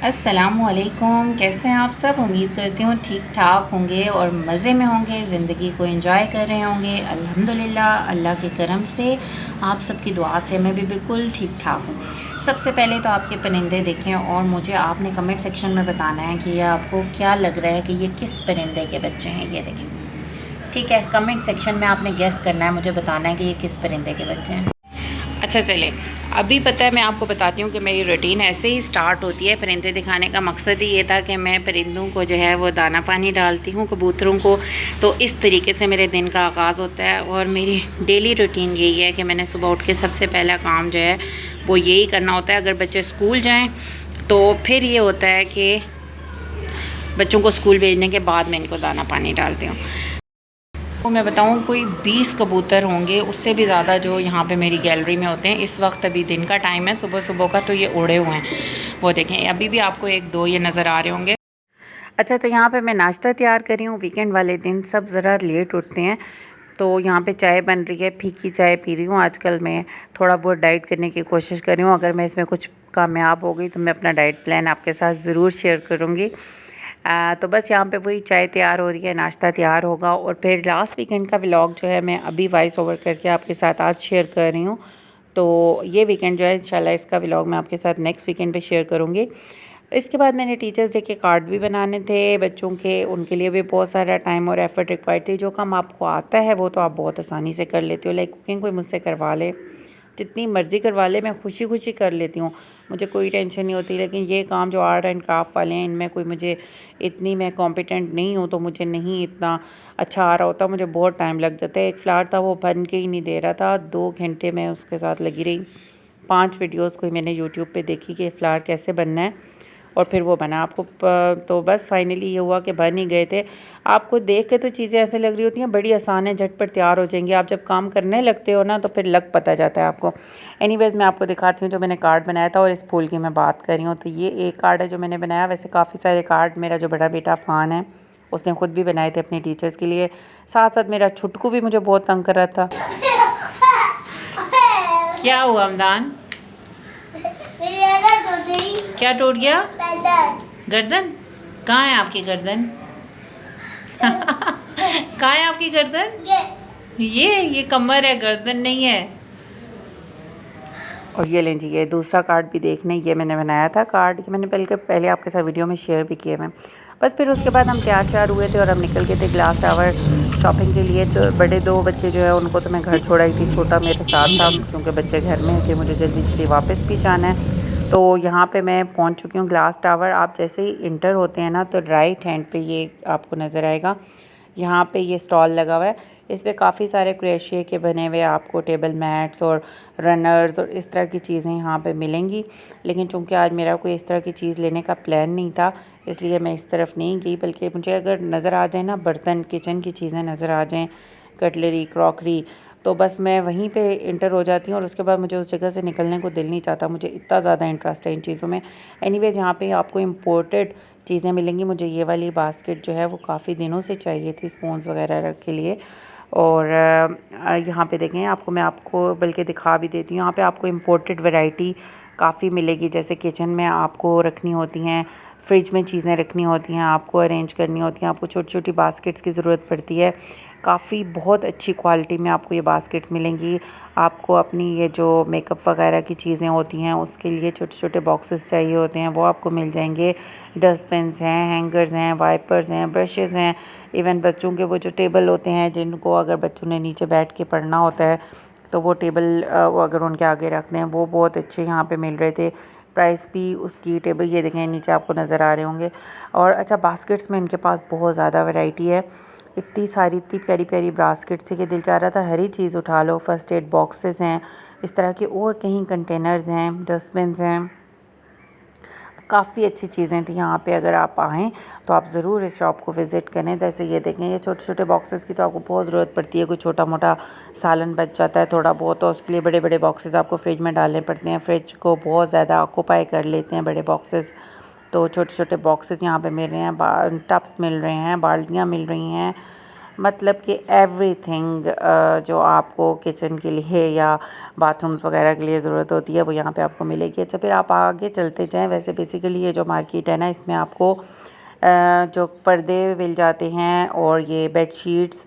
अस्सलामुअलैकुम। कैसे हैं आप सब? उम्मीद करती हूँ ठीक ठाक होंगे और मज़े में होंगे, ज़िंदगी को एंजॉय कर रहे होंगे। अल्हम्दुलिल्लाह, अल्लाह के करम से, आप सबकी दुआ से मैं भी बिल्कुल ठीक ठाक हूँ। सबसे पहले तो आपके परिंदे देखें और मुझे आपने कमेंट सेक्शन में बताना है कि ये आपको क्या लग रहा है कि ये किस परिंदे के बच्चे हैं। ये देखें, ठीक है, कमेंट सेक्शन में आपने गेस करना है, मुझे बताना है कि ये किस परिंदे के बच्चे हैं। अच्छा चले, अभी पता है मैं आपको बताती हूँ कि मेरी रूटीन ऐसे ही स्टार्ट होती है। परिंदे दिखाने का मकसद ही ये था कि मैं परिंदों को जो है वो दाना पानी डालती हूँ, कबूतरों को। तो इस तरीके से मेरे दिन का आगाज़ होता है और मेरी डेली रूटीन यही है कि मैंने सुबह उठ के सबसे पहला काम जो है वो यही करना होता है। अगर बच्चे स्कूल जाएँ तो फिर ये होता है कि बच्चों को स्कूल भेजने के बाद मैं इनको दाना पानी डालती हूँ। तो मैं बताऊँ कोई 20 कबूतर होंगे, उससे भी ज़्यादा, जो यहाँ पे मेरी गैलरी में होते हैं। इस वक्त अभी दिन का टाइम है, सुबह सुबह का, तो ये उड़े हुए हैं। वो देखें, अभी भी आपको एक दो ये नज़र आ रहे होंगे। अच्छा, तो यहाँ पे मैं नाश्ता तैयार कर रही हूँ। वीकेंड वाले दिन सब ज़रा लेट उठते हैं, तो यहाँ पे चाय बन रही है, फीकी चाय पी रही हूँ। आजकल मैं थोड़ा बहुत डाइट करने की कोशिश कर रही हूँ। अगर मैं इसमें कुछ कामयाब हो गई तो मैं अपना डाइट प्लान आपके साथ ज़रूर शेयर करूँगी। तो बस यहाँ पे वही चाय तैयार हो रही है, नाश्ता तैयार होगा। और फिर लास्ट वीकेंड का व्लॉग जो है मैं अभी वॉइस ओवर करके आपके साथ आज शेयर कर रही हूँ। तो ये वीकेंड जो है इंशाल्लाह इसका व्लॉग मैं आपके साथ नेक्स्ट वीकेंड पे शेयर करूँगी। इसके बाद मैंने टीचर्स डे के कार्ड भी बनाने थे बच्चों के, उनके लिए भी बहुत सारा टाइम और एफर्ट रिक्वायर्ड थी। जो काम आपको आता है वो तो आप बहुत आसानी से कर लेते हो, लाइक कुकिंग कोई मुझसे करवा ले, जितनी मर्ज़ी करवा ले, मैं खुशी खुशी कर लेती हूँ, मुझे कोई टेंशन नहीं होती। लेकिन ये काम जो आर्ट एंड क्राफ्ट वाले हैं, इनमें कोई मुझे इतनी, मैं कॉम्पिटेंट नहीं हूँ, तो मुझे नहीं इतना अच्छा आ रहा होता, मुझे बहुत टाइम लग जाता है। एक फ्लावर था वो बन के ही नहीं दे रहा था, 2 घंटे मैं उसके साथ लगी रही। 5 वीडियोज़ कोई मैंने यूट्यूब पे देखी कि फ्लावर कैसे बनना है, और फिर वो बना आपको तो बस फाइनली ये हुआ कि बन ही गए थे। आपको देख के तो चीज़ें ऐसे लग रही होती हैं बड़ी आसान है, झटपट तैयार हो जाएंगी। आप जब काम करने लगते हो ना तो फिर लग पता जाता है आपको। एनीवेज़, मैं आपको दिखाती हूँ जो मैंने कार्ड बनाया था, और इस फूल की मैं बात कर रही हूँ। तो ये एक कार्ड है जो मैंने बनाया। वैसे काफ़ी सारे कार्ड मेरा जो बड़ा बेटा फ़ान है उसने ख़ुद भी बनाए थे अपने टीचर्स के लिए। साथ साथ मेरा छुटकू भी मुझे बहुत तंग कर रहा था। क्या हुआ अमदान? क्या टूट गया? गर्दन? कहाँ है आपकी गर्दन? कहाँ है आपकी गर्दन? ये कमर है, गर्दन नहीं है। और ये लें जी, ये दूसरा कार्ड भी देखने, ये मैंने बनाया था कार्ड, ये मैंने पहले आपके साथ वीडियो में शेयर भी किए मैं। बस फिर उसके बाद हम तैयार श्यार हुए थे और हम निकल गए थे ग्लास टावर शॉपिंग के लिए। तो बड़े 2 बच्चे जो है उनको तो मैं घर छोड़ आई थी, छोटा मेरे साथ था क्योंकि बच्चे घर में हैं, इसलिए मुझे जल्दी जल्दी वापस भी जाना है। तो यहाँ पे मैं पहुँच चुकी हूँ ग्लास टावर। आप जैसे ही इंटर होते हैं ना तो राइट हैंड पे ये आपको नज़र आएगा, यहाँ पे ये स्टॉल लगा हुआ है। इस पे काफ़ी सारे क्रोशिया के बने हुए आपको टेबल मैट्स और रनर्स और इस तरह की चीज़ें यहाँ पे मिलेंगी। लेकिन चूँकि आज मेरा कोई इस तरह की चीज़ लेने का प्लान नहीं था, इसलिए मैं इस तरफ नहीं गई। बल्कि मुझे अगर नज़र आ जाए ना बर्तन, किचन की चीज़ें नज़र आ जाएँ, कटलरी, क्रॉकरी, तो बस मैं वहीं पे इंटर हो जाती हूँ और उसके बाद मुझे उस जगह से निकलने को दिल नहीं चाहता। मुझे इतना ज़्यादा इंटरेस्ट है इन चीज़ों में। एनीवेज़, यहाँ पे आपको इम्पोर्टेड चीज़ें मिलेंगी। मुझे ये वाली बास्केट जो है वो काफ़ी दिनों से चाहिए थी स्पून्स वगैरह रख के लिए। और यहाँ पे देखें, मैं आपको बल्कि दिखा भी देती हूँ। यहाँ पे आपको इम्पोर्टेड वैरायटी काफ़ी मिलेगी, जैसे किचन में आपको रखनी होती हैं, फ्रिज में चीज़ें रखनी होती हैं, आपको अरेंज करनी होती हैं, आपको छोटी छोटी बास्केट्स की ज़रूरत पड़ती है। काफ़ी बहुत अच्छी क्वालिटी में आपको ये बास्केट्स मिलेंगी। आपको अपनी ये जो मेकअप वगैरह की चीज़ें होती हैं उसके लिए छोटे छोटे बॉक्सेस चाहिए होते हैं, वो आपको मिल जाएंगे। डस्टबिन्स हैं, हैंगर्स हैं, वाइपर्स हैं, ब्रशेज़ हैं, इवन बच्चों के वो जो टेबल होते हैं जिनको अगर बच्चों ने नीचे बैठ के पढ़ना होता है तो वो टेबल वो अगर उनके आगे रखते हैं, वो बहुत अच्छे यहाँ पे मिल रहे थे। प्राइस भी उसकी टेबल ये देखें नीचे आपको नज़र आ रहे होंगे। और अच्छा, बास्केट्स में इनके पास बहुत ज़्यादा वैरायटी है। इतनी सारी, इतनी प्यारी प्यारी बास्केट्स थी कि दिल चाह रहा था हर ही चीज़ उठा लो। फर्स्ट एड बॉक्सेस हैं इस तरह के, और कहीं कंटेनर्स हैं, डस्टबिन्स हैं, काफ़ी अच्छी चीज़ें थी यहाँ पे। अगर आप आएँ तो आप ज़रूर इस शॉप को विज़िट करें। जैसे ये देखें, ये छोटे छोटे बॉक्सेस की तो आपको बहुत ज़रूरत पड़ती है। कोई छोटा मोटा सालन बच जाता है थोड़ा बहुत, तो उसके लिए बड़े बड़े बॉक्सेस आपको फ्रिज में डालने पड़ते हैं। फ्रिज को बहुत ज़्यादा ऑक्यूपाई कर लेते हैं बड़े बॉक्सेस। तो छोटे छोटे बॉक्सेस यहाँ पे मिल रहे हैं, टब्स मिल रहे हैं, बाल्टियाँ मिल रही हैं, मतलब कि एवरीथिंग जो आपको किचन के लिए या बाथरूम्स वगैरह के लिए ज़रूरत होती है वो यहाँ पे आपको मिलेगी। अच्छा, फिर आप आगे चलते जाएं। वैसे बेसिकली ये जो मार्केट है ना, इसमें आपको जो पर्दे मिल जाते हैं और ये बेडशीट्स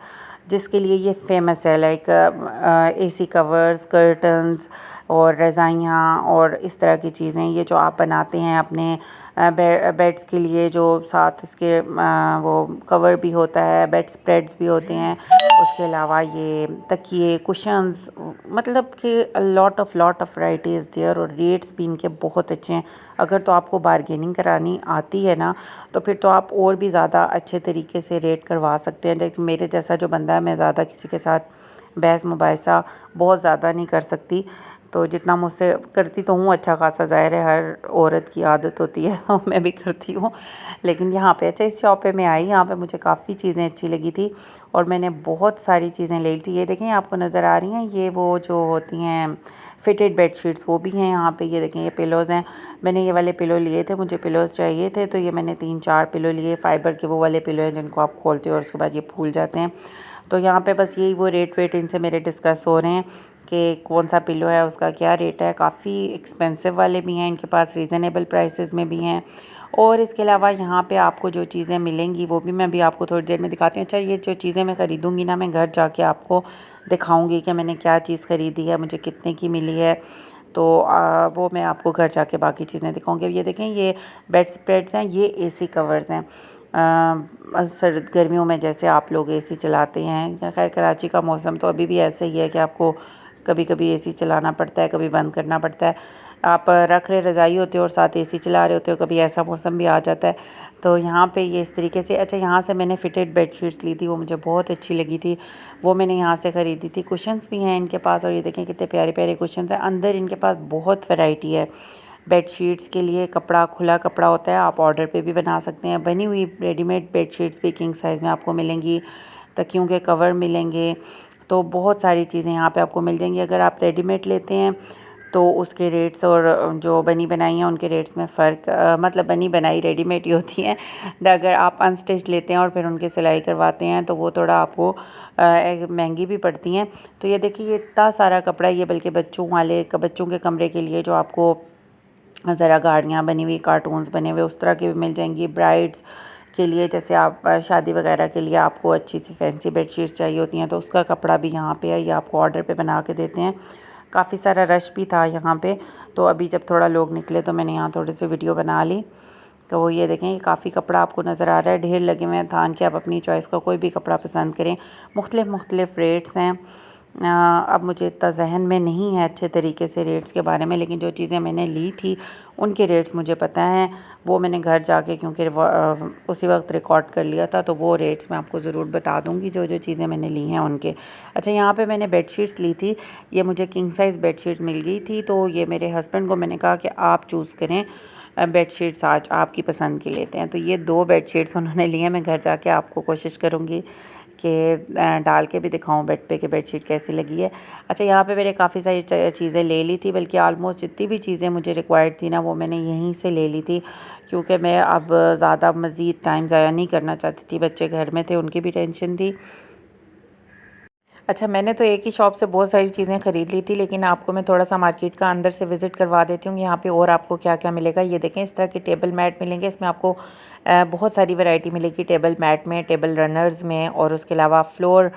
जिसके लिए ये फेमस है, लाइक एसी कवर्स, कर्टन्स और रज़ाइयाँ और इस तरह की चीज़ें, ये जो आप बनाते हैं अपने बेड्स के लिए, जो साथ इसके वो कवर भी होता है, बेड स्प्रेड्स भी होते हैं, उसके अलावा ये तकिए, कुशन्स, मतलब कि लॉट ऑफ वैराइटीज़ देयर, और रेट्स भी इनके बहुत अच्छे हैं। अगर तो आपको बारगेनिंग करानी आती है ना, तो फिर तो आप और भी ज़्यादा अच्छे तरीके से रेट करवा सकते हैं। लेकिन मेरे जैसा जो बंदा है, मैं ज़्यादा किसी के साथ बहस मुबाहिसा बहुत ज़्यादा नहीं कर सकती, तो जितना मुझसे करती तो हूँ अच्छा खासा, ज़ाहिर है हर औरत की आदत होती है तो मैं भी करती हूँ। लेकिन यहाँ पे अच्छा, इस शॉप पे मैं आई, यहाँ पे मुझे काफ़ी चीज़ें अच्छी लगी थी और मैंने बहुत सारी चीज़ें ले ली थी। ये देखें, आपको नज़र आ रही हैं, ये वो जो होती हैं फिटेड बेडशीट्स, वो भी हैं यहाँ पे। ये देखें, ये पिलोज़ हैं। मैंने ये वाले पिलो लिए थे, मुझे पिलोज़ चाहिए थे, तो ये मैंने 3-4 पिलो लिए। फ़ाइबर के वो वाले पिलो हैं जिनको आप खोलते हो और उसके बाद ये फूल जाते हैं। तो यहाँ पे बस यही वो रेट वेट इनसे मेरे डिस्कस हो रहे हैं कि कौन सा पिलो है, उसका क्या रेट है। काफ़ी एक्सपेंसिव वाले भी हैं इनके पास, रीज़नेबल प्राइसेस में भी हैं। और इसके अलावा यहाँ पे आपको जो चीज़ें मिलेंगी वो भी मैं भी आपको थोड़ी देर में दिखाती हूँ। अच्छा, ये जो चीज़ें मैं ख़रीदूँगी ना, मैं घर जाके आपको दिखाऊँगी कि मैंने क्या चीज़ ख़रीदी है, मुझे कितने की मिली है। तो वो मैं आपको घर जाके बाकी चीज़ें दिखाऊँगी। अब ये देखें, ये बेड स्प्रेड्स हैं, ये एसी कवर्स हैं। सर्द गर्मियों में जैसे आप लोग एसी चलाते हैं, खैर कराची का मौसम तो अभी भी ऐसे ही है कि आपको कभी कभी एसी चलाना पड़ता है, कभी बंद करना पड़ता है। आप रख रहे रज़ाई होते हो और साथ एसी चला रहे होते हो, कभी ऐसा मौसम भी आ जाता है। तो यहाँ पे ये इस तरीके से। अच्छा, यहाँ से मैंने फिटेड बेडशीट्स ली थी, वो मुझे बहुत अच्छी लगी थी, वो मैंने यहाँ से ख़रीदी थी। कुशन्स भी हैं इनके पास, और ये देखें कितने प्यारे प्यारे कुशन्स हैं। अंदर इनके पास बहुत वैरायटी है। बेडशीट्स के लिए कपड़ा, खुला कपड़ा होता है, आप ऑर्डर पे भी बना सकते हैं। बनी हुई रेडीमेड बेडशीट्स भी किंग साइज़ में आपको मिलेंगी, तकियों के कवर मिलेंगे, तो बहुत सारी चीज़ें यहाँ पे आपको मिल जाएंगी। अगर आप रेडीमेड लेते हैं तो उसके रेट्स और जो बनी बनाई हैं उनके रेट्स में फ़र्क, मतलब बनी बनाई रेडीमेड ही होती हैं। अगर आप अनस्टिच लेते हैं और फिर उनकी सिलाई करवाते हैं तो वो थोड़ा आपको महंगी भी पड़ती हैं। तो ये देखिए, ये इतना सारा कपड़ा, ये बल्कि बच्चों वाले, बच्चों के कमरे के लिए जो आपको ज़रा गाड़ियाँ बनी हुई, कार्टून्स बने हुए, उस तरह की भी मिल जाएंगी। ब्राइड्स के लिए, जैसे आप शादी वगैरह के लिए आपको अच्छी सी फैंसी बेडशीट्स चाहिए होती हैं, तो उसका कपड़ा भी यहाँ पे है, ये आपको ऑर्डर पे बना के देते हैं। काफ़ी सारा रश भी था यहाँ पे, तो अभी जब थोड़ा लोग निकले तो मैंने यहाँ थोड़ी सी वीडियो बना ली। तो वो ये देखें, ये काफ़ी कपड़ा आपको नज़र आ रहा है, ढेर लगे हुए हैं थान के। आप अपनी चॉइस का कोई भी कपड़ा पसंद करें। मुख्तलिफ़ रेट्स हैं। अब मुझे इतना जहन में नहीं है अच्छे तरीके से रेट्स के बारे में, लेकिन जो चीज़ें मैंने ली थी उनके रेट्स मुझे पता हैं। वो मैंने घर जाके, क्योंकि उसी वक्त रिकॉर्ड कर लिया था, तो वो रेट्स मैं आपको ज़रूर बता दूंगी जो जो चीज़ें मैंने ली हैं उनके। अच्छा, यहाँ पे मैंने बेडशीट्स ली थी, ये मुझे किंग साइज़ बेडशीट मिल गई थी, तो ये मेरे हस्बैंड को मैंने कहा कि आप चूज़ करें बेडशीट्स, आज आपकी पसंद की लेते हैं। तो ये 2 बेडशीट्स उन्होंने लिए हैं। मैं घर जाके आपको कोशिश करूँगी कि डाल के भी दिखाऊं बेड पे कि बेडशीट कैसी लगी है। अच्छा, यहाँ पे मैंने काफ़ी सारी चीज़ें ले ली थी, बल्कि आलमोस्ट जितनी भी चीज़ें मुझे रिक्वायर्ड थी ना, वो मैंने यहीं से ले ली थी, क्योंकि मैं अब ज़्यादा मज़ीद टाइम ज़ाया नहीं करना चाहती थी। बच्चे घर में थे, उनकी भी टेंशन थी। अच्छा, मैंने तो एक ही शॉप से बहुत सारी चीज़ें ख़रीद ली थी, लेकिन आपको मैं थोड़ा सा मार्केट का अंदर से विज़िट करवा देती हूँ यहाँ पे और आपको क्या क्या मिलेगा। ये देखें, इस तरह के टेबल मैट मिलेंगे। इसमें आपको बहुत सारी वैरायटी मिलेगी टेबल मैट में, टेबल रनर्स में, और उसके अलावा फ्लोर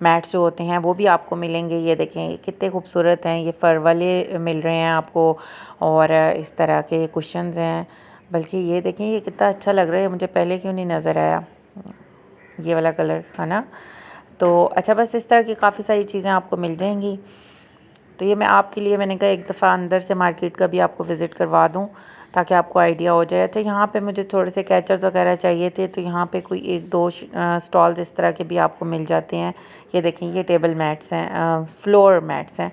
मैट्स जो होते हैं वो भी आपको मिलेंगे। ये देखें, ये कितने खूबसूरत हैं, ये फ़र वाले मिल रहे हैं आपको, और इस तरह के कुशन्स हैं। बल्कि ये देखें, ये कितना अच्छा लग रहा है, मुझे पहले क्यों नहीं नज़र आया ये वाला कलर, है ना। तो अच्छा, बस इस तरह की काफ़ी सारी चीज़ें आपको मिल जाएंगी। तो ये मैं आपके लिए, मैंने कहा एक दफ़ा अंदर से मार्केट का भी आपको विज़िट करवा दूं ताकि आपको आइडिया हो जाए। अच्छा, यहाँ पे मुझे थोड़े से कैचर्स वगैरह चाहिए थे, तो यहाँ पे कोई 1-2 स्टॉल्स इस तरह के भी आपको मिल जाते हैं। ये देखें, ये टेबल मैट्स हैं, फ्लोर मैट्स हैं।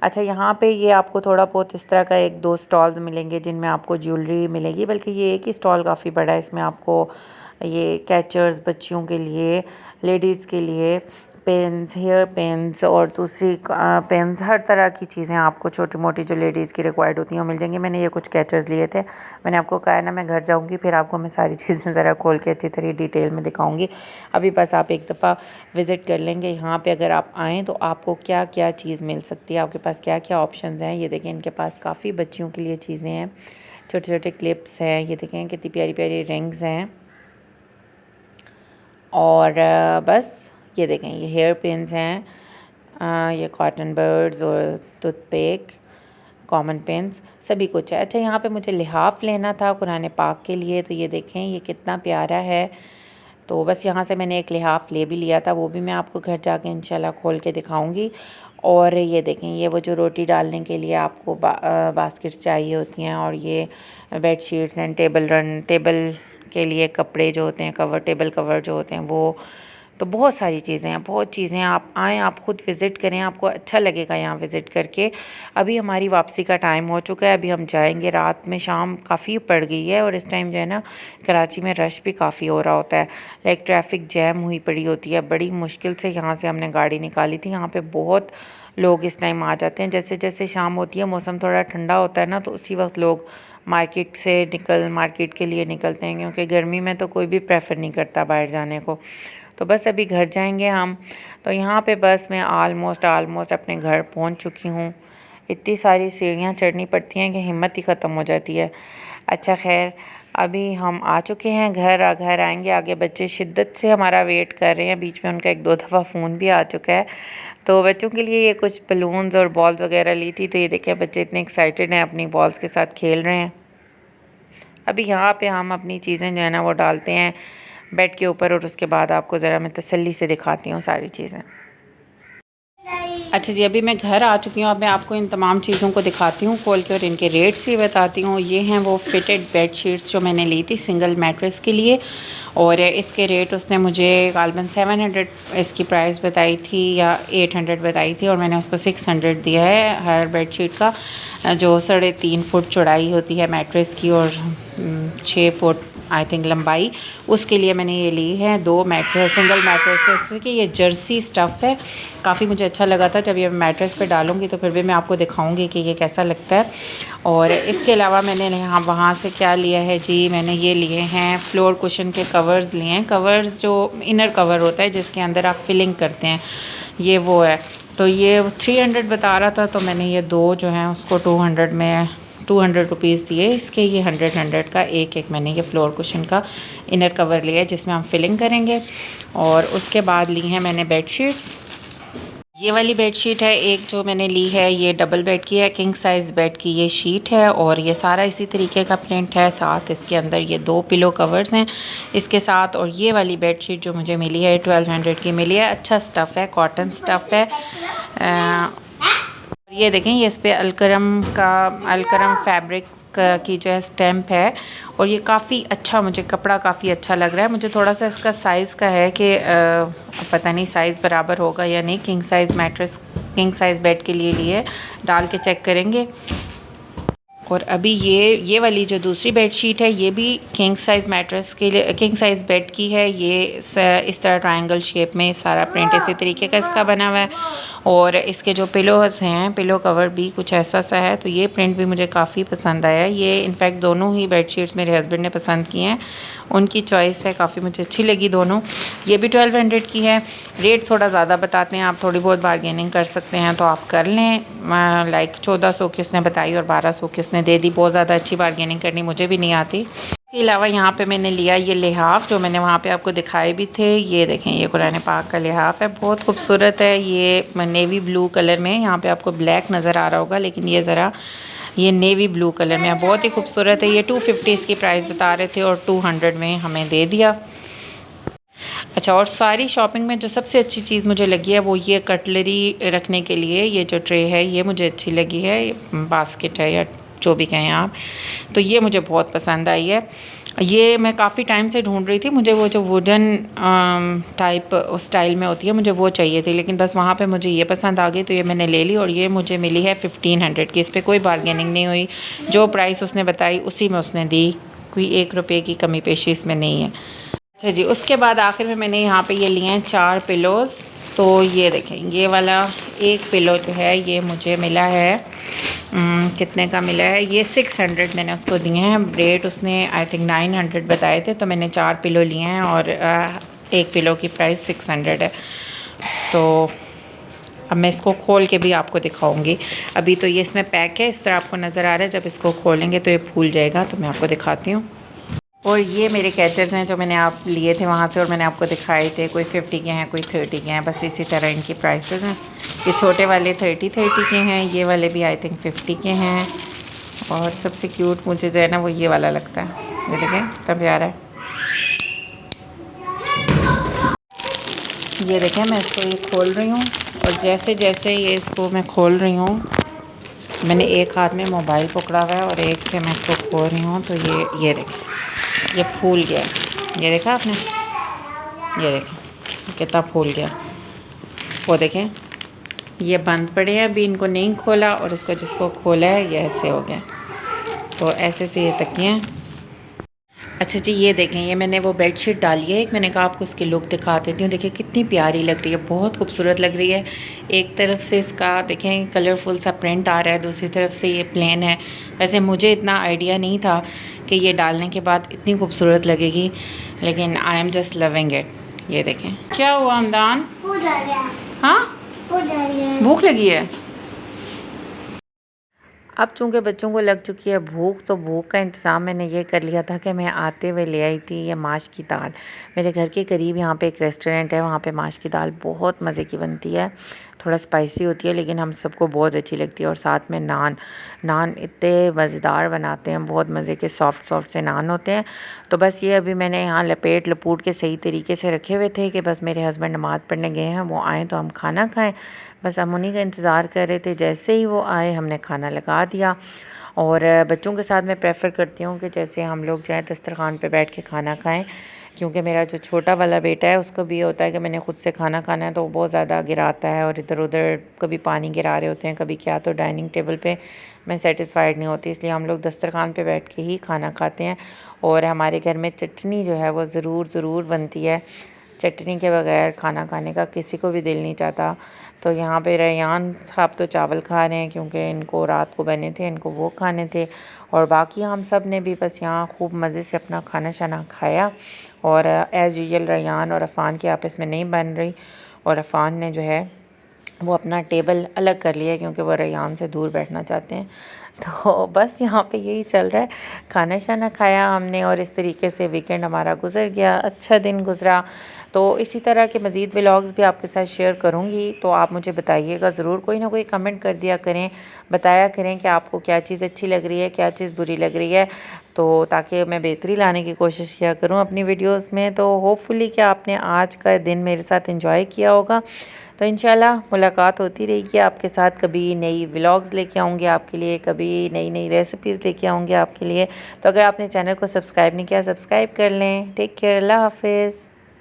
अच्छा, यहाँ पे ये आपको थोड़ा बहुत इस तरह का 1-2 स्टॉल्स मिलेंगे जिनमें आपको ज्वेलरी मिलेगी, बल्कि ये एक ही स्टॉल काफ़ी बड़ा है। इसमें आपको ये कैचर्स बच्चियों के लिए, लेडीज़ के लिए, पेन्स, हेयर पेन्स और दूसरी पेन्स, हर तरह की चीज़ें आपको छोटी मोटी जो लेडीज़ की रिक्वायर्ड होती हैं वो मिल जाएंगी। मैंने ये कुछ कैचर्स लिए थे। मैंने आपको कहा है ना, मैं घर जाऊंगी फिर आपको मैं सारी चीज़ें ज़रा खोल के अच्छी तरह डिटेल में दिखाऊंगी। अभी बस आप एक दफ़ा विज़िट कर लेंगे यहाँ पे। अगर आप आएँ तो आपको क्या क्या चीज़ मिल सकती है, आपके पास क्या क्या ऑप्शन हैं। ये देखें, इनके पास काफ़ी बच्चियों के लिए चीज़ें हैं, छोटे छोटे क्लिप्स हैं। ये देखें कितनी प्यारी प्यारी रिंग्स हैं। और बस ये देखें, ये हेयर पिन्स हैं, ये कॉटन बर्ड्स और टूथपिक, कॉमन पेन्स, सभी कुछ है। अच्छा, यहाँ पे मुझे लिहाफ लेना था कुरान पाक के लिए, तो ये देखें ये कितना प्यारा है। तो बस यहाँ से मैंने एक लिहाफ ले भी लिया था, वो भी मैं आपको घर जाके इंशाल्लाह खोल के दिखाऊंगी। और ये देखें, ये वो जो रोटी डालने के लिए आपको बास्केट्स चाहिए होती हैं, और ये बेड शीट्स एंड टेबल के लिए कपड़े जो होते हैं, कवर, टेबल कवर जो होते हैं वो। तो बहुत सारी चीज़ें हैं, बहुत चीज़ें हैं। आप आएँ, आप ख़ुद विज़िट करें, आपको अच्छा लगेगा यहाँ विज़िट करके। अभी हमारी वापसी का टाइम हो चुका है, अभी हम जाएंगे। रात में शाम काफ़ी पड़ गई है और इस टाइम जो है ना कराची में रश भी काफ़ी हो रहा होता है, लाइक ट्रैफिक जैम हुई पड़ी होती है। बड़ी मुश्किल से यहाँ से हमने गाड़ी निकाली थी। यहाँ पर बहुत लोग इस टाइम आ जाते हैं। जैसे जैसे शाम होती है, मौसम थोड़ा ठंडा होता है ना, तो उसी वक्त लोग मार्केट के लिए निकलते हैं, क्योंकि गर्मी में तो कोई भी प्रेफर नहीं करता बाहर जाने को। तो बस अभी घर जाएंगे हम। तो यहाँ पे बस मैं आलमोस्ट अपने घर पहुँच चुकी हूँ। इतनी सारी सीढ़ियाँ चढ़नी पड़ती हैं कि हिम्मत ही ख़त्म हो जाती है। अच्छा खैर, अभी हम आ चुके हैं घर आएंगे। आगे बच्चे शिद्दत से हमारा वेट कर रहे हैं। बीच में उनका 1-2 दफ़ा फ़ोन भी आ चुका है। तो बच्चों के लिए ये कुछ बलून्स और बॉल्स वगैरह ली थी, तो ये देखिए बच्चे इतने एक्साइटेड हैं, अपनी बॉल्स के साथ खेल रहे हैं। अभी यहाँ पे हम अपनी चीज़ें जो है ना वो डालते हैं बेड के ऊपर, और उसके बाद आपको ज़रा मैं तसल्ली से दिखाती हूँ सारी चीज़ें। अच्छा जी, अभी मैं घर आ चुकी हूँ। अब मैं आपको इन तमाम चीज़ों को दिखाती हूँ खोल के, और इनके रेट्स भी बताती हूँ। ये हैं वो फिटेड बेड शीट्स जो मैंने ली थी सिंगल मैट्रेस के लिए, और इसके रेट उसने मुझे गालबन 700 इसकी प्राइस बताई थी या 800 बताई थी, और मैंने उसको 600 दिया है हर बेड शीट का, जो 3.5 फुट चौड़ाई होती है मैट्रेस की और 6 फुट आई थिंक लंबाई। उसके लिए मैंने ये ली है 2 मैट्रेस, सिंगल मैट्रेस की। ये जर्सी स्टफ़ है, काफ़ी मुझे अच्छा लगा था। जब ये मैट्रेस पे डालूंगी तो फिर भी मैं आपको दिखाऊंगी कि ये कैसा लगता है। और इसके अलावा मैंने यहाँ वहाँ से क्या लिया है जी, मैंने ये लिए हैं फ्लोर कुशन के कवर्स लिए हैं। कवर्स जो इनर कवर होता है जिसके अंदर आप फिलिंग करते हैं, ये वो है। तो ये 300 बता रहा था, तो मैंने ये 2 जो हैं उसको 200 रुपीज़ दिए इसके। ये 100 का एक मैंने ये फ्लोर कुशन का इनर कवर लिया है जिसमें हम फिलिंग करेंगे। और उसके बाद ली हैं मैंने बेड शीट्स। ये वाली बेड शीट है एक जो मैंने ली है, ये डबल बेड की है, किंग साइज़ बेड की ये शीट है, और ये सारा इसी तरीके का प्रिंट है। साथ इसके अंदर ये 2 पिलो कवर्स हैं इसके साथ। और ये वाली बेड शीट जो मुझे मिली है 1200 की मिली है। अच्छा स्टफ़ है, कॉटन स्टफ़ है। ये देखें, ये इस पर अलकरम फैब्रिक की जो है स्टैम्प है, और ये काफ़ी अच्छा, मुझे कपड़ा काफ़ी अच्छा लग रहा है। मुझे थोड़ा सा इसका साइज़ का है कि पता नहीं साइज़ बराबर होगा या नहीं। किंग साइज़ बेड के लिए डाल के चेक करेंगे। और अभी ये वाली जो दूसरी बेड शीट है ये भी किंग साइज़ मैट्रेस के लिए, किंग साइज़ बेड की है। ये इस तरह ट्रायंगल शेप में सारा प्रिंट इसी तरीके का इसका बना हुआ है। और इसके जो पिलोज हैं, पिलो कवर भी कुछ ऐसा सा है। तो ये प्रिंट भी मुझे काफ़ी पसंद आया। ये इनफैक्ट दोनों ही बेड शीट्स मेरे हस्बैंड ने पसंद की हैं, उनकी चॉइस है, काफ़ी मुझे अच्छी लगी दोनों। ये भी 1200 की है। रेट थोड़ा ज़्यादा बताते हैं, आप थोड़ी बहुत बारगेनिंग कर सकते हैं तो आप कर लें। लाइक 1400 की उसने बताई और 1200 की उसने दे दी। बहुत ज़्यादा अच्छी बारगेनिंग करनी मुझे भी नहीं आती। इसके अलावा यहाँ पे मैंने लिया ये लिहाफ जो मैंने वहाँ पे आपको दिखाए भी थे। ये देखें, ये कुरान पाक का लिहाफ है, बहुत खूबसूरत है। ये नेवी ब्लू कलर में, यहाँ पे आपको ब्लैक नज़र आ रहा होगा लेकिन ये नेवी ब्लू कलर में है, बहुत ही खूबसूरत है। ये 250 इसकी प्राइस बता रहे थे और 200 में हमें दे दिया। अच्छा, और सारी शॉपिंग में जो सबसे अच्छी चीज़ मुझे लगी है वो ये कटलरी रखने के लिए ये जो ट्रे है, ये मुझे अच्छी लगी है। बास्केट है या जो भी कहें आप, तो ये मुझे बहुत पसंद आई है। ये मैं काफ़ी टाइम से ढूंढ रही थी, मुझे वो जो वुडन टाइप स्टाइल में होती है मुझे वो चाहिए थी, लेकिन बस वहाँ पे मुझे ये पसंद आ गई तो ये मैंने ले ली। और ये मुझे मिली है 1500 की। इस पर कोई बारगेनिंग नहीं हुई, जो प्राइस उसने बताई उसी में उसने दी, कोई 1 रुपये की कमी पेशी इसमें नहीं है। अच्छा जी, उसके बाद आखिर में मैंने यहाँ पे ये लिए हैं 4 पिलोज़। तो ये देखें, ये वाला एक पिलो जो है ये मुझे मिला है कितने का मिला है, ये 600 मैंने उसको दिए हैं। रेट उसने आई थिंक 900 बताए थे, तो मैंने 4 पिलो लिए हैं और एक पिलो की प्राइस 600 है। तो अब मैं इसको खोल के भी आपको दिखाऊंगी। अभी तो ये इसमें पैक है, इस तरह आपको नज़र आ रहा है। जब इसको खोलेंगे तो ये फूल जाएगा, तो मैं आपको दिखाती हूँ। और ये मेरे कैचर्स हैं जो मैंने आप लिए थे वहाँ से और मैंने आपको दिखाए थे। कोई 50 के हैं, कोई 30 के हैं, बस इसी तरह इनकी प्राइसेस हैं। ये छोटे वाले 30 के हैं, ये वाले भी आई थिंक 50 के हैं। और सबसे क्यूट मुझे जो है ना वो ये वाला लगता है, ये देखें कितना प्यारा है। ये देखें, मैं इसको ये खोल रही हूँ और जैसे जैसे ये इसको मैं खोल रही हूँ, मैंने एक हाथ में मोबाइल पकड़ा हुआ है और एक से मैं इसको खोल रही हूँ, तो ये देखें ये फूल गया। ये देखा आपने, ये देखें कितना फूल गया। वो देखें ये बंद पड़े हैं, अभी इनको नहीं खोला और इसको जिसको खोला है ये ऐसे हो गया। तो ऐसे से ये तकिए हैं। अच्छा जी, ये देखें, ये मैंने वो बेडशीट डाली है एक, मैंने कहा आपको इसकी लुक दिखा देती हूँ। देखिए कितनी प्यारी लग रही है, बहुत खूबसूरत लग रही है। एक तरफ से इसका देखें कलरफुल सा प्रिंट आ रहा है, दूसरी तरफ से ये प्लेन है। वैसे मुझे इतना आइडिया नहीं था कि ये डालने के बाद इतनी खूबसूरत लगेगी, लेकिन I am just loving it. ये देखें, क्या हुआ हमदान? हाँ, भूख लगी है। अब चूँकि बच्चों को लग चुकी है भूख, तो भूख का इंतज़ाम मैंने ये कर लिया था कि मैं आते हुए ले आई थी ये माश की दाल। मेरे घर के करीब यहाँ पे एक रेस्टोरेंट है, वहाँ पे माश की दाल बहुत मज़े की बनती है। थोड़ा स्पाइसी होती है लेकिन हम सबको बहुत अच्छी लगती है। और साथ में नान इतने मज़ेदार बनाते हैं, बहुत मज़े के सॉफ्ट से नान होते हैं। तो बस ये अभी मैंने यहाँ लपूट के सही तरीके से रखे हुए थे कि बस मेरे हस्बैंड नमाज़ पढ़ने गए हैं, वो आएँ तो हम खाना खाएँ। बस हम उन्हीं का इंतज़ार कर रहे थे। जैसे ही वो आए हमने खाना लगा दिया। और बच्चों के साथ मैं प्रेफर करती हूँ कि जैसे हम लोग जाएँ दस्तरखान पे बैठ के खाना खाएं, क्योंकि मेरा जो छोटा वाला बेटा है उसको भी होता है कि मैंने ख़ुद से खाना खाना है, तो वो बहुत ज़्यादा गिराता है और इधर उधर कभी पानी गिरा रहे होते हैं, कभी क्या। तो डाइनिंग टेबल पे मैं सेटिस्फाइड नहीं होती, इसलिए हम लोग दस्तरखान पे बैठ के ही खाना खाते हैं। और हमारे घर में चटनी जो है वो ज़रूर बनती है। चटनी के बगैर खाना खाने का किसी को भी दिल नहीं चाहता। तो यहाँ पे रेयान साहब तो चावल खा रहे हैं क्योंकि इनको रात को बने थे, इनको वो खाने थे। और बाकी हम सब ने भी बस यहाँ खूब मज़े से अपना खाना शाना खाया। और एज़ यूजुअल रेयान और अफ़ान की आपस में नहीं बन रही, और अफ़ान ने जो है वो अपना टेबल अलग कर लिया क्योंकि वो रेयान से दूर बैठना चाहते हैं। तो बस यहाँ पे यही चल रहा है, खाना शाना खाया हमने और इस तरीके से वीकेंड हमारा गुजर गया, अच्छा दिन गुजरा। तो इसी तरह के मज़ीद व्लॉग्स भी आपके साथ शेयर करूँगी, तो आप मुझे बताइएगा ज़रूर, कोई ना कोई कमेंट कर दिया करें, बताया करें कि आपको क्या चीज़ अच्छी लग रही है, क्या चीज़ बुरी लग रही है, तो ताकि मैं बेहतरी लाने की कोशिश किया करूँ अपनी वीडियोज़ में। तो होपफुली कि आपने आज का दिन मेरे साथ एंजॉय किया होगा। तो इंशाल्लाह मुलाकात होती रहेगी आपके साथ, कभी नई व्लॉग्स लेके आऊँगी आपके लिए, कभी नई रेसिपीज़ लेके आऊँगी आपके लिए। तो अगर आपने चैनल को सब्सक्राइब नहीं किया, सब्सक्राइब कर लें। टेक केयर, अल्लाह हाफ़िज़।